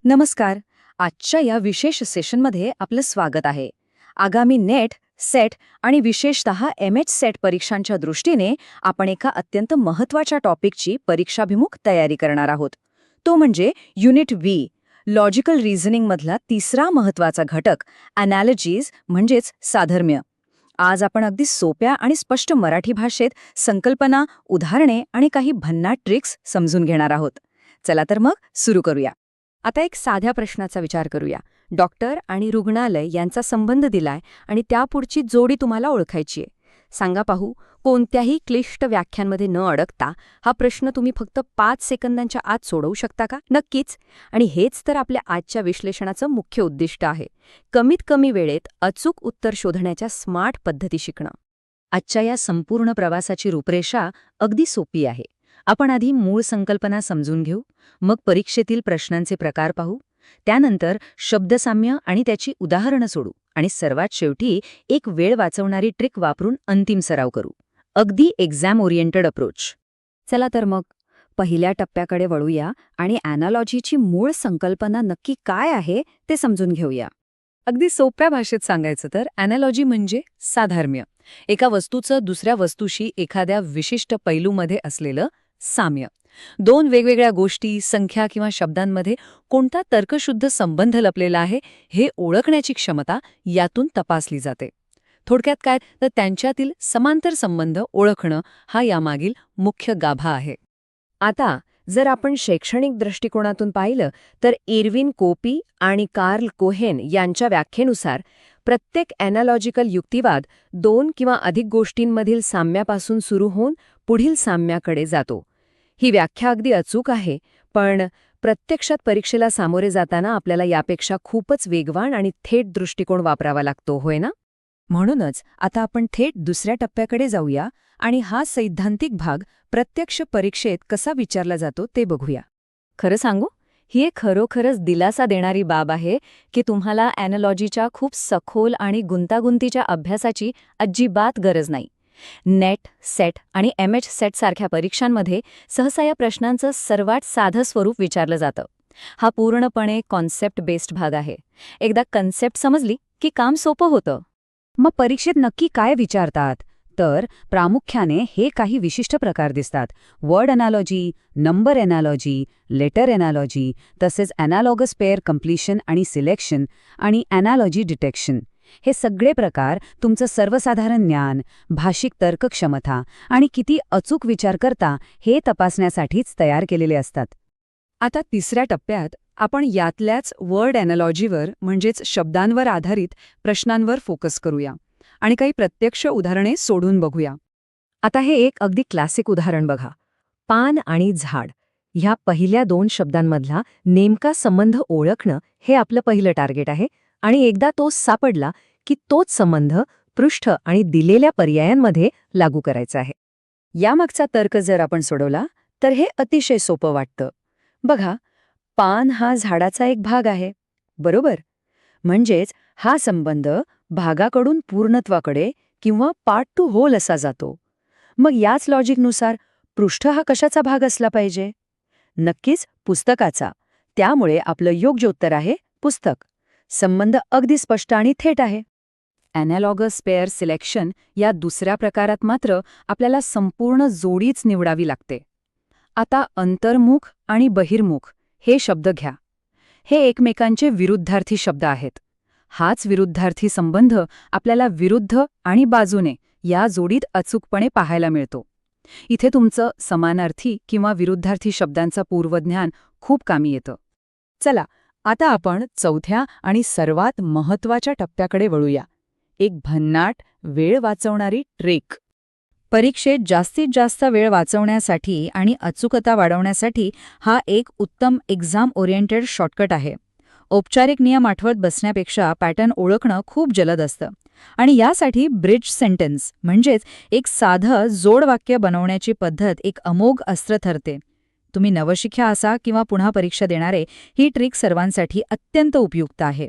नमस्कार. आजच्या या विशेष सेशनमध्ये आपलं स्वागत आहे. आगामी नेट, सेट आणि विशेषतः एमएच सेट परीक्षांच्या दृष्टीने आपण एका अत्यंत महत्त्वाच्या टॉपिकची परीक्षाभिमुख तयारी करणार आहोत. तो म्हणजे युनिट व्ही, लॉजिकल रिझनिंगमधला तिसरा महत्त्वाचा घटक, ॲनालॉजीज म्हणजेच साधर्म्य. आज आपण अगदी सोप्या आणि स्पष्ट मराठी भाषेत संकल्पना, उदाहरणे आणि काही भन्नाट ट्रिक्स समजून घेणार आहोत. चला तर मग सुरू करूया. आता एक साध्या प्रश्नाचा विचार करूया. डॉक्टर आणि रुग्णालय यांचा संबंध दिलाय आणि त्यापुढची जोडी तुम्हाला ओळखायची आहे. सांगा पाहू, कोणत्याही क्लिष्ट व्याख्यांमध्ये न अडकता हा प्रश्न तुम्ही फक्त 5 सेकंदांच्या आत सोडवू शकता का? नक्कीच. आणि हेच तर आपल्या आजच्या विश्लेषणाचं मुख्य उद्दिष्ट आहे. कमीत कमी वेळेत अचूक उत्तर शोधण्याच्या स्मार्ट पद्धती शिकणं. आजच्या या संपूर्ण प्रवासाची रूपरेषा अगदी सोपी आहे. आपण आधी मूळ संकल्पना समजून घेऊ, मग परीक्षेतील प्रश्नांचे प्रकार पाहू, त्यानंतर शब्दसाम्य आणि त्याची उदाहरणं सोडू आणि सर्वात शेवटी एक वेळ वाचवणारी ट्रिक वापरून अंतिम सराव करू. अगदी एक्झाम ओरिएंटेड अप्रोच. चला तर मग पहिल्या टप्प्याकडे वळूया आणि ॲनालॉजीची मूळ संकल्पना नक्की काय आहे ते समजून घेऊया. अगदी सोप्या भाषेत सांगायचं तर ॲनालॉजी म्हणजे साधर्म्य. एका वस्तूचं दुसऱ्या वस्तूशी एखाद्या विशिष्ट पैलूमध्ये असलेलं साम्य. दोन वेगवेगळ्या गोष्टी, संख्या किंवा शब्दांमध्ये कोणता तर्कशुद्ध संबंध लपलेला आहे हे ओळखण्याची क्षमता यातून तपासली जाते. थोडक्यात काय तर त्यांच्यातील समांतर संबंध ओळखणं हा यामागील मुख्य गाभा आहे. आता जर आपण शैक्षणिक दृष्टिकोनातून पाहिलं तर इरविन कोपी आणि कार्ल कोहेन यांच्या व्याख्येनुसार प्रत्येक ॲनालॉजिकल युक्तिवाद 2 किंवा अधिक गोष्टींमधील साम्यापासून सुरू होऊन पुढील साम्याकडे जातो. ही व्याख्या अगदी अचूक आहे, पण प्रत्यक्षात परीक्षेला सामोरे जाताना आपल्याला यापेक्षा खूपच वेगवान आणि थेट दृष्टिकोन वापरावा लागतो, होय ना? म्हणूनच आता आपण थेट दुसऱ्या टप्प्याकडे जाऊया आणि हा सैद्धांतिक भाग प्रत्यक्ष परीक्षेत कसा विचारला जातो ते बघूया. खरं सांगू, ही एक खरोखरच दिलासा देणारी बाब आहे की तुम्हाला ॲनालॉजीच्या खूप सखोल आणि गुंतागुंतीच्या अभ्यासाची अजिबात गरज नाही. नेट, सेट आणि एमएच सेट सारख्या परीक्षांमध्ये सहसा या प्रश्नांचं सर्वात साधं स्वरूप विचारलं जातं. हा पूर्णपणे कॉन्सेप्ट बेस्ड भाग आहे. एकदा कन्सेप्ट समजली की काम सोपं होतं. मग परीक्षेत नक्की काय विचारतात? तर प्रामुख्याने हे काही विशिष्ट प्रकार दिसतात. वर्ड ॲनालॉजी, नंबर ॲनालॉजी, लेटर ॲनालॉजी, तसेच ॲनालॉगस पेअर कम्प्लिशन आणि सिलेक्शन आणि ॲनालॉजी डिटेक्शन. हे सगळे प्रकार तुमचं सर्वसाधारण ज्ञान, भाषिक तर्कक्षमता आणि किती अचूक विचार करता हे तपासण्यासाठीच तयार केलेले असतात. आता तिसऱ्या टप्प्यात आपण यातल्याच वर्ड ॲनालॉजीवर म्हणजेच शब्दांवर आधारित प्रश्नांवर फोकस करूया आणि काही प्रत्यक्ष उदाहरणे सोडून बघूया. आता हे एक अगदी क्लासिक उदाहरण बघा. पान आणि झाड ह्या पहिल्या 2 शब्दांमधला नेमका संबंध ओळखणं हे आपलं पहिलं टार्गेट आहे आणि एकदा तो सापडला की तोच संबंध पृष्ठ आणि दिलेल्या पर्यायांमध्ये लागू करायचा आहे. यामागचा तर्क जर आपण सोडवला तर हे अतिशय सोपं वाटतं. बघा, पान हा झाडाचा एक भाग आहे, बरोबर? म्हणजेच हा संबंध भागाकडून पूर्णत्वाकडे किंवा पार्ट टू होल असा जातो. मग याच लॉजिकनुसार पृष्ठ हा कशाचा भाग असला पाहिजे? नक्कीच पुस्तकाचा. त्यामुळे आपलं योग्य उत्तर आहे पुस्तक. संबंध अगदी स्पष्ट आणि थेट आहे. ॲनालॉगस पेअर सिलेक्शन या दुसऱ्या प्रकारात मात्र आपल्याला संपूर्ण जोडीच निवडावी लागते. आता अंतर्मुख आणि बहिर्मुख हे शब्द घ्या. हे एकमेकांचे विरुद्धार्थी शब्द आहेत. हाच विरुद्धार्थी संबंध आपल्याला विरुद्ध आणि बाजूने या जोडीत अचूकपणे पाहायला मिळतो. इथे तुमचं समानार्थी किंवा विरुद्धार्थी शब्दांचं पूर्वज्ञान खूप कामी येतं. चला, आता आपण चौथ्या आणि सर्वात महत्त्वाच्या टप्प्याकडे वळूया. एक भन्नाट, वेळ वाचवणारी ट्रिक. परीक्षेत जास्तीत जास्त वेळ वाचवण्यासाठी आणि अचूकता वाढवण्यासाठी हा एक उत्तम एक्झाम ओरिएंटेड शॉर्टकट आहे. औपचारिक नियम आठवत बसण्यापेक्षा पॅटर्न ओळखणं खूप जलद असतं आणि यासाठी ब्रिज सेंटेन्स म्हणजेच एक साधं जोडवाक्य बनवण्याची पद्धत एक अमोघ अस्त्र ठरते. तुम्ही नवशिक्या असा किंवा पुन्हा परीक्षा देणारे, ही ट्रिक सर्वांसाठी अत्यंत उपयुक्त आहे.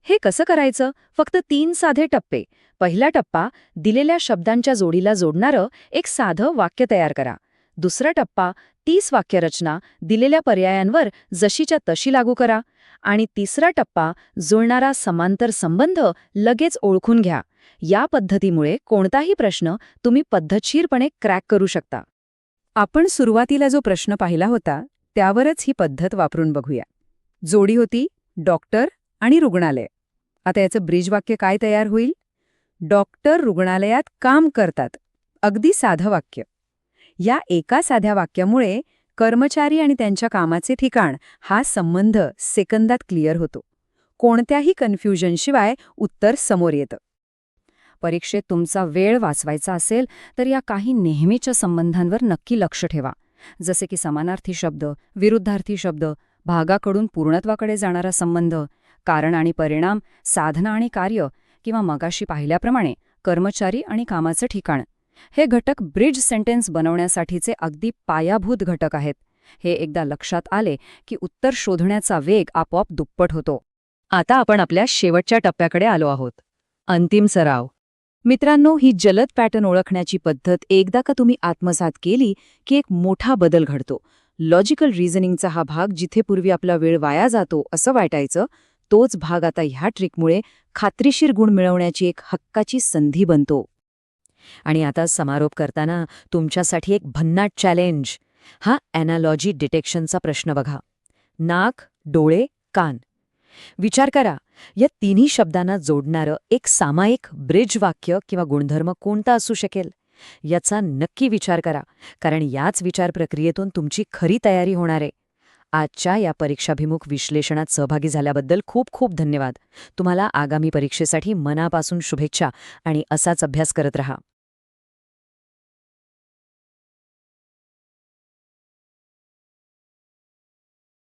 हे कसं करायचं? फक्त 3 साधे टप्पे. पहिला टप्पा, दिलेल्या शब्दांच्या जोडीला जोडणारं एक साधं वाक्य तयार करा. दुसरा टप्पा, तीच वाक्यरचना दिलेल्या पर्यायांवर जशीच्या तशी लागू करा. आणि तिसरा टप्पा, जुळणारा समांतर संबंध लगेच ओळखून घ्या. या पद्धतीमुळे कोणताही प्रश्न तुम्ही पद्धतशीरपणे क्रॅक करू शकता. आपण सुरुवातीला जो प्रश्न पाहिला होता त्यावरच ही पद्धत वापरून बघूया. जोडी होती डॉक्टर आणि रुग्णालय. आता याचं ब्रिज वाक्य काय तयार होईल? डॉक्टर रुग्णालयात काम करतात. अगदी साधं वाक्य. या एका साध्या वाक्यामुळे कर्मचारी आणि त्यांच्या कामाचे ठिकाण हा संबंध सेकंदात क्लिअर होतो. कोणत्याही कन्फ्युजनशिवाय उत्तर समोर येतं. परीक्षेत तुमचा वेळ वाचवायचा असेल तर या काही नेहमीच्या संबंधांवर नक्की लक्ष ठेवा. जसे की समानार्थी शब्द, विरुद्धार्थी शब्द, भागाकडून पूर्णत्वाकडे जाणारा संबंध, कारण आणि परिणाम, साधना आणि कार्य, किंवा मगाशी पाहिल्याप्रमाणे कर्मचारी आणि कामाचं ठिकाण. हे घटक ब्रिज सेंटेन्स बनवण्यासाठीचे अगदी पायाभूत घटक आहेत. हे एकदा लक्षात आले की उत्तर शोधण्याचा वेग आपोआप दुप्पट होतो. आता आपण आपल्या शेवटच्या टप्प्याकडे आलो आहोत. अंतिम सराव. मित्रांनो, ही जलद पॅटर्न ओळखण्याची पद्धत एकदा का तुम्ही आत्मसात केली की एक मोठा बदल घडतो. लॉजिकल रिझनिंगचा हा भाग, जिथे पूर्वी आपला वेळ वाया जातो असं वाटायचं, तोच भाग आता ह्या ट्रिकमुळे खात्रीशीर गुण मिळवण्याची एक हक्काची संधी बनतो. आणि आता समारोप करताना तुमच्यासाठी एक भन्नाट चॅलेंज. हा ॲनालॉजी डिटेक्शनचा प्रश्न बघा. नाक, डोळे, कान. विचार करा, या तिन्ही शब्दांना जोडणारं एक सामायिक ब्रिज वाक्य किंवा गुणधर्म कोणता असू शकेल? याचा नक्की विचार करा, कारण याच विचार प्रक्रियेतून तुमची खरी तयारी होणार आहे. आजच्या या परीक्षाभिमुख विश्लेषणात सहभागी झाल्याबद्दल खूप खूप धन्यवाद. तुम्हाला आगामी परीक्षेसाठी मनापासून शुभेच्छा आणि असाच अभ्यास करत रहा.